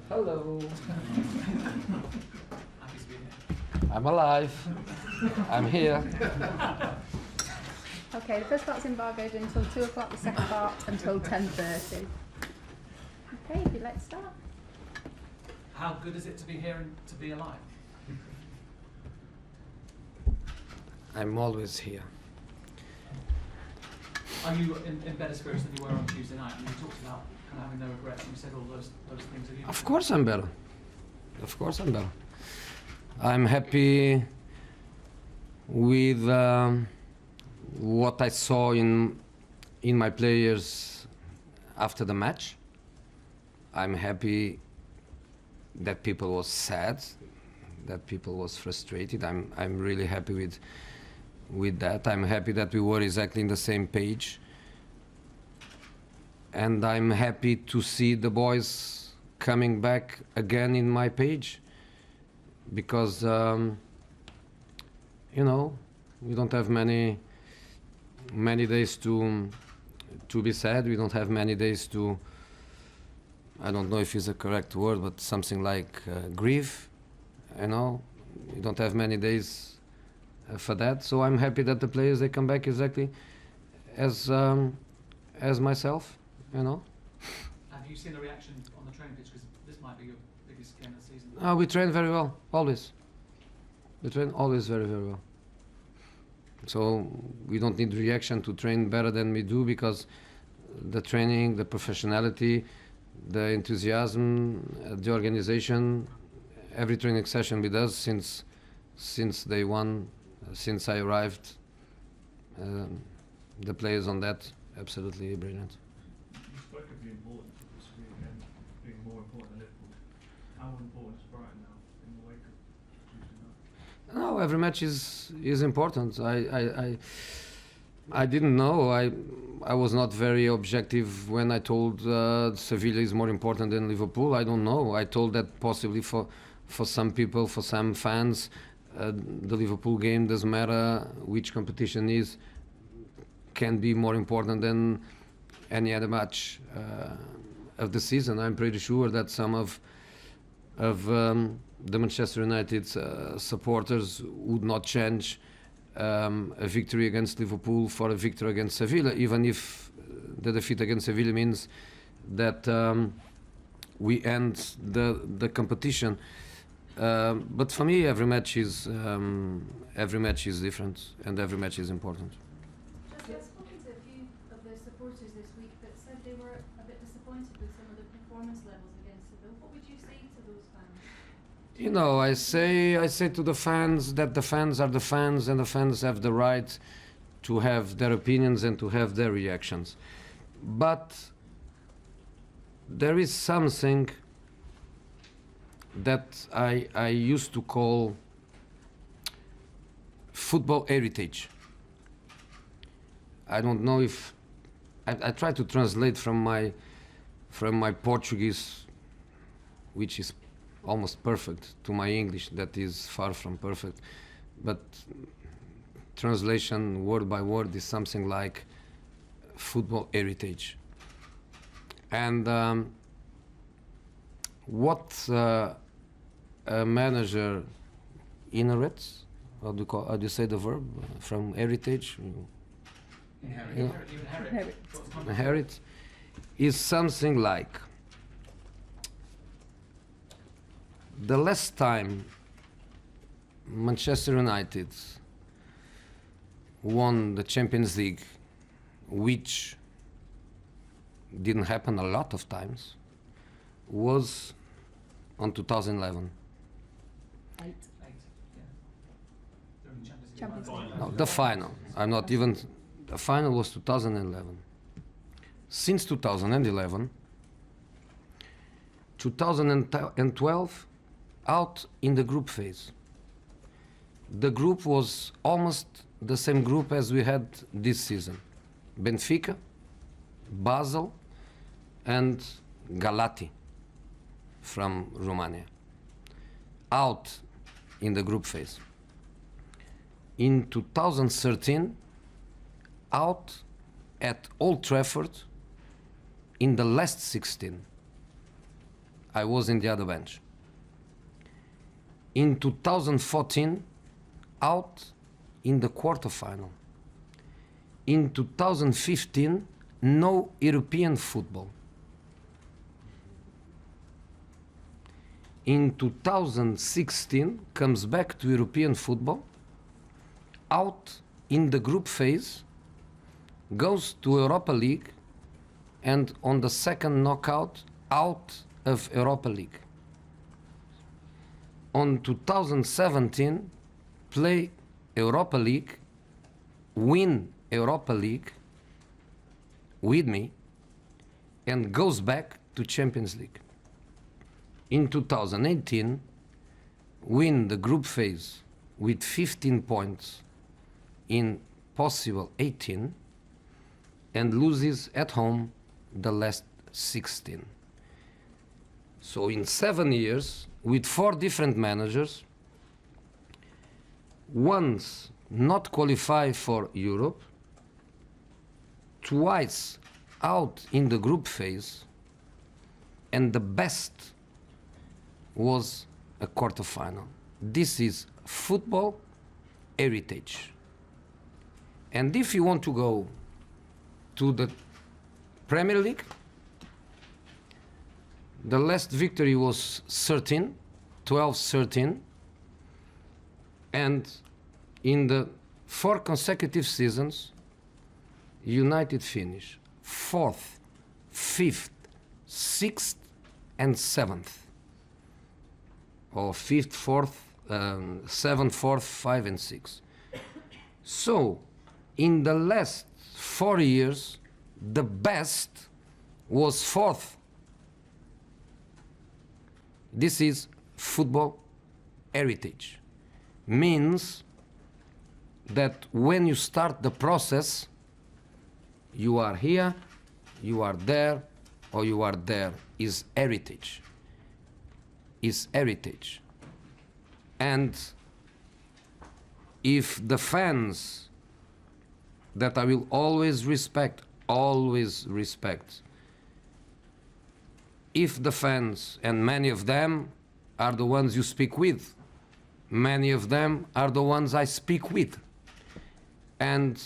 Hello. Happy to be here. I'm alive. I'm here. Okay, the first part's embargoed until 2 o'clock, the second part until 10:30. Okay, let's start. How good is it to be here and to be alive? I'm always here. Are you in better spirits than you were on Tuesday night? And you talked about kind of having no regrets, and you said all those things. Have you? Of course I'm better. Of course I'm better. I'm happy with what I saw in my players after the match. I'm happy that people was sad, that people was frustrated. I'm really happy with that. I'm happy that we were exactly in the same page. And I'm happy to see the boys coming back again in my page, because you know, we don't have many days to be sad. We don't have many days to, I don't know if it's a correct word, but something like grieve. You know, we don't have many days for that. So I'm happy that the players, they come back exactly as myself. You know. Have you seen the reaction on the training pitch? Because this might be your biggest game of the season. We train very well, always. We train always very, very well. So we don't need reaction to train better than we do, because the training, the professionality, the enthusiasm, the organization, every training session with us since day one, since I arrived, the players on that, absolutely brilliant. You spoke of the importance of this weekend being more important than Liverpool. How important is Brighton now in the wake of Tuesday night? No, every match is important. I didn't know. I was not very objective when I told Sevilla is more important than Liverpool. I don't know. I told that possibly for some people, for some fans, the Liverpool game doesn't matter which competition is, can be more important than any other match of the season. I'm pretty sure that some of the Manchester United supporters would not change a victory against Liverpool for a victory against Sevilla, even if the defeat against Sevilla means that we end the competition. But for me, every match is different, and every match is important. I've spoken to a few of the supporters this week that said they were a bit disappointed with some of the performance levels against Seville. What would you say to those fans? You know, I say to the fans that the fans are the fans, and the fans have the right to have their opinions and to have their reactions. But there is something that I used to call football heritage. I don't know if I try to translate from my Portuguese, which is almost perfect, to my English that is far from perfect, but translation word by word is something like football heritage. And what a manager inherits, how do you say the verb from heritage? Inherit is something like the last time Manchester United won the Champions League, which didn't happen a lot of times, was on 2011. Eight. Yeah. During the Champions League. No, the final. I'm not even. The final was 2011. Since 2011, 2012, out in the group phase. The group was almost the same group as we had this season. Benfica, Basel, and Galati from Romania. Out in the group phase. In 2013, out at Old Trafford in the last 16. I was in the other bench. In 2014, out in the quarterfinal. In 2015, no European football. In 2016, comes back to European football, out in the group phase, goes to Europa League, and on the second knockout, out of Europa League. On 2017, play Europa League, win Europa League with me, and goes back to Champions League. In 2018, win the group phase with 15 points in possible 18, and loses at home the last 16. So in 7 years, with 4 different managers, once not qualify for Europe, twice out in the group phase, and the best was a quarterfinal. This is football heritage. And if you want to go to the Premier League, the last victory was 12-13, and in the 4 consecutive seasons, United finished 4th, 5th, 6th, and 7th. Or 5th, 4th, 7th, 4th, 5, and 6. So, in the last 4 years, the best was 4th. This is football heritage. Means that when you start the process, you are here, you are there, or you are there, is heritage. Is heritage. And if the fans that I will always respect, if the fans, and many of them are the ones you speak with, many of them are the ones I speak with, and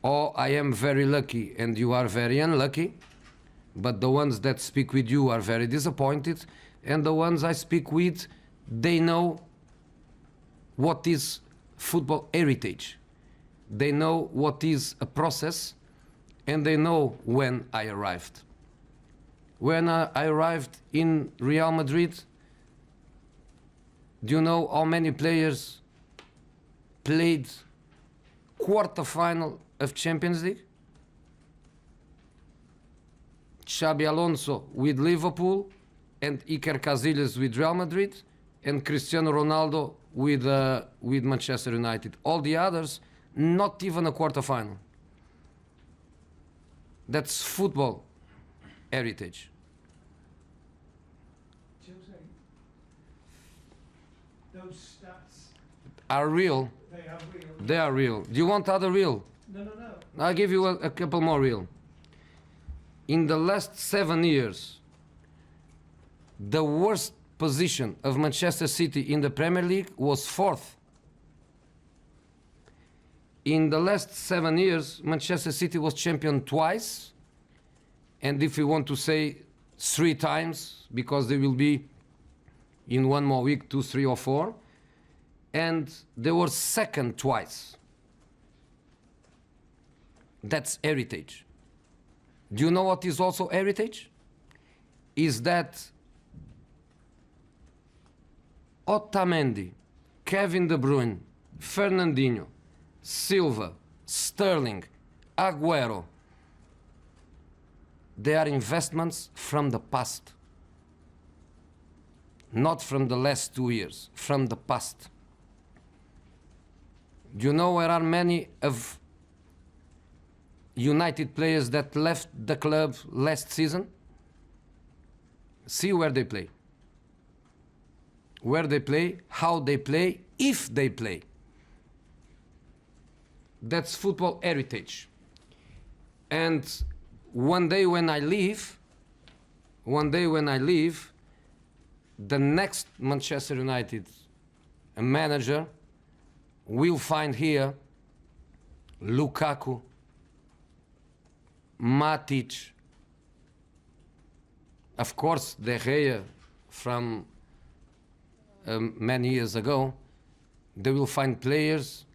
I am very lucky and you are very unlucky, but the ones that speak with you are very disappointed, and the ones I speak with, they know what is football heritage. They know what is a process, and they know when I arrived. When I arrived in Real Madrid, do you know how many players played quarter-final of Champions League? Xabi Alonso with Liverpool, and Iker Casillas with Real Madrid, and Cristiano Ronaldo with Manchester United. All the others, not even a quarter-final. That's football heritage. Those stats, Are real. they are real. They are real. Do you want other real? No. I'll give you a couple more real. In the last 7 years, the worst position of Manchester City in the Premier League was 4th. In the last 7 years, Manchester City was champion twice, and if you want to say 3 times, because they will be in 1 more week, 2, 3, or 4, and they were second twice. That's heritage. Do you know what is also heritage? Is that Otamendi, Kevin De Bruyne, Fernandinho, Silva, Sterling, Aguero, they are investments from the past. Not from the last 2 years, from the past. Do you know there are many of United players that left the club last season? See where they play. Where they play, how they play, if they play. That's football heritage. And one day when I leave, one day when I leave, the next Manchester United manager will find here Lukaku, Matic, of course De Gea from many years ago. They will find players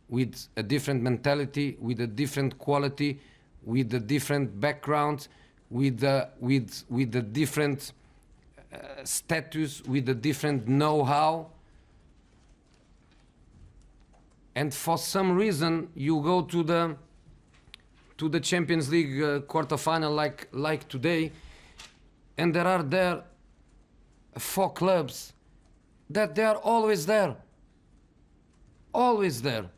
with a different mentality, with a different quality, with a different background, with a different status, with a different know-how. And for some reason, you go to the Champions League quarterfinal like today, and there are there 4 clubs that they are always there. Always there.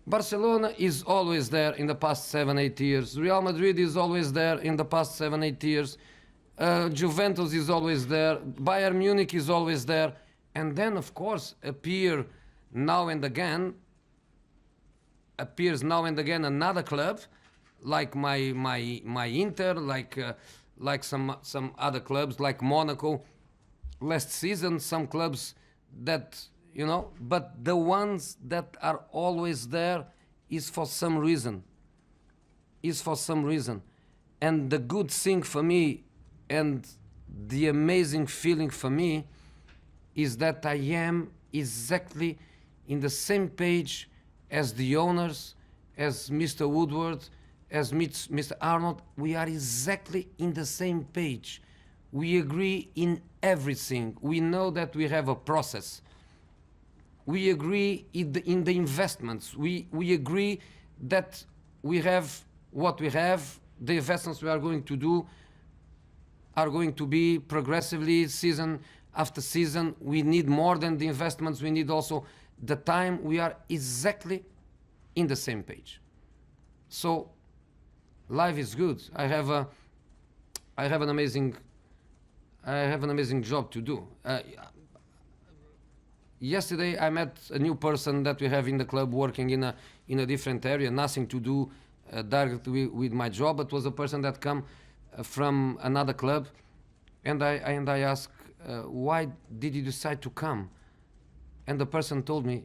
Barcelona is always there in the past 7-8 years. Real Madrid is always there in the past 7-8 years. Juventus is always there. Bayern Munich is always there. And then, of course, appears now and again another club, like my Inter, like some other clubs, like Monaco. Last season, some clubs that, you know, but the ones that are always there is for some reason. And the good thing for me and the amazing feeling for me is that I am exactly in the same page as the owners, as Mr. Woodward, as Mr. Arnold. We are exactly in the same page. We agree in everything. We know that we have a process. We agree in the investments. We agree that we have what we have. The investments we are going to do are going to be progressively, season after season. We need more than the investments. We need also the time. We are exactly in the same page. So life is good. I have an amazing job to do. Yesterday I met a new person that we have in the club working in a different area, nothing to do directly with my job, but was a person that come from another club, and I asked, why did you decide to come? And the person told me,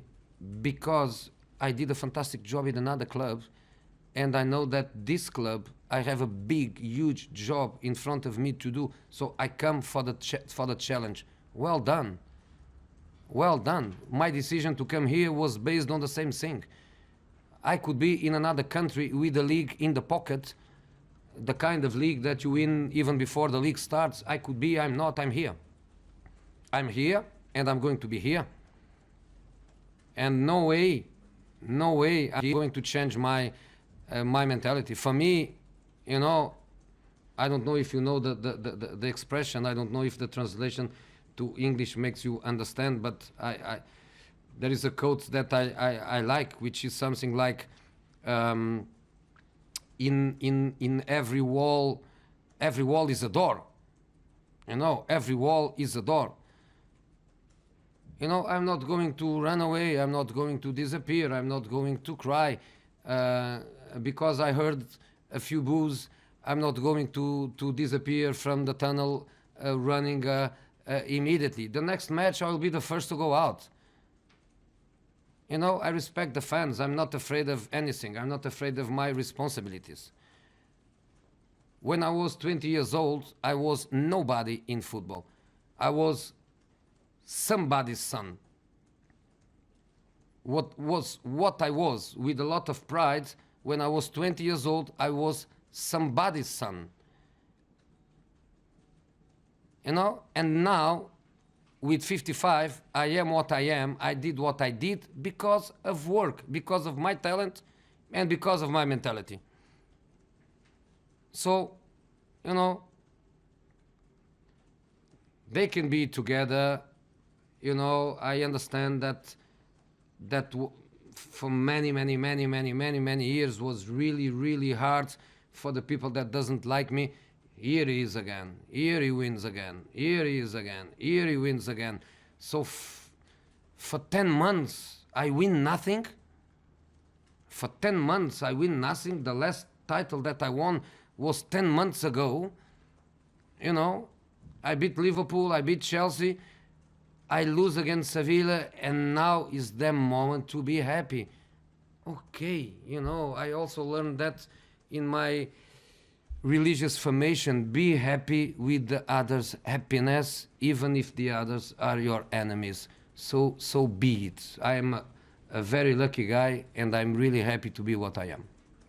because I did a fantastic job in another club, and I know that this club, I have a big, huge job in front of me to do, so I come for the challenge. Well done. Well done. My decision to come here was based on the same thing. I could be in another country with a league in the pocket, the kind of league that you win even before the league starts. I could be, I'm not, I'm here. I'm here, and I'm going to be here. And no way I'm going to change my mentality. For me, you know, I don't know if you know the expression. I don't know if the translation to English makes you understand, but there is a quote that I like, which is something like, in every wall is a door. You know, every wall is a door. You know, I'm not going to run away. I'm not going to disappear. I'm not going to cry because I heard a few boos. I'm not going to disappear from the tunnel running immediately. The next match, I will be the first to go out. You know, I respect the fans. I'm not afraid of anything. I'm not afraid of my responsibilities. When I was 20 years old, I was nobody in football. I was somebody's son. What I was, with a lot of pride, when I was 20 years old, I was somebody's son. You know, and now, with 55, I am what I am. I did what I did because of work, because of my talent, and because of my mentality. So, you know, they can be together. You know, I understand that for many years was really, really hard for the people that doesn't like me. Here he is again. Here he wins again. Here he is again. Here he wins again. So for 10 months, I win nothing. For 10 months, I win nothing. The last title that I won was 10 months ago. you know, I beat Liverpool, I beat Chelsea, I lose against Sevilla, and now is the moment to be happy. Okay, you know, I also learned that in my religious formation. Be happy with the others' happiness, even if the others are your enemies. So be it. I am a very lucky guy, and I'm really happy to be what I am.